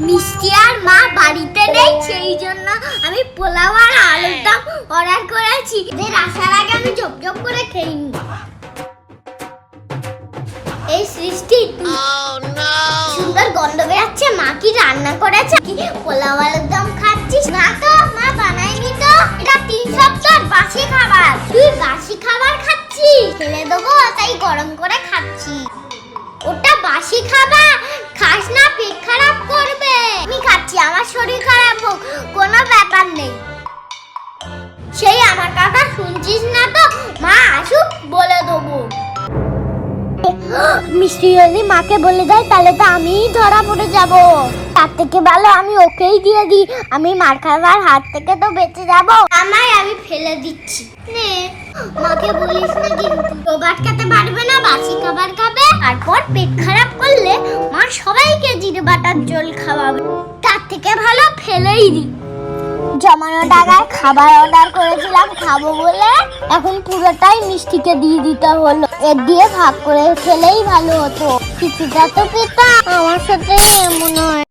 মিষ্টি আর মা বাড়িতে নেই, সেই জন্য আমি পোলাও আর আলুর দম অর্ডার করেছি। যে আসার আগে আমি ঝপঝপ করে খেয়ে নিই। এই সৃষ্টি সুন্দর গন্ধ বেরাচ্ছে, মা কি রান্না করেছে? কি পোলাও আলুর দম খাচ্ছিস? না তো, মা বানায়নি তো। এটা 3 সপ্তাহ বাসি খাবার। তুই বাসি খাবার খাচ্ছিস? ফেলে দেবো, তাই গরম করে খাচ্ছি। ওটা বাসি খাবার খাস না, পেট খারাপ করবে। আমি খাচ্ছি, আমার শরীর খারাপ হোক কোনো ব্যাপার নেই। সেই আমার কথা শুনছিস না তো, মা আসুক বলে দেবো। মিষ্টি যদি মাকে বলে দেয় তাহলে তো আমিই ধরা পড়ে যাব। তার থেকে ভালো আমি ওকেই দিয়ে দিই, আমি মার খাবার হাত থেকে তো বেঁচে যাব। আমায় আমি ফেলে দিচ্ছি। নে, মাকে বলিস না কিন্তু। রোবট খেতে পারবে না, বাসি খাবার খাবে, তারপর পেট খারাপ করলে মা সবাইকে জিরে বাটার জল খাওয়াবে। তার থেকে ভালো ফেলেই দিই। জমানো টাকায় খাবার অর্ডার করেছিলাম খাবো বলে, এখন পুরোটাই মিষ্টিকে দিয়ে দিতে হলো। এর দিয়ে ভাগ করে খেলেই ভালো হতো। কিছুটা তো পেতাম। আমার সাথে এমন হয়।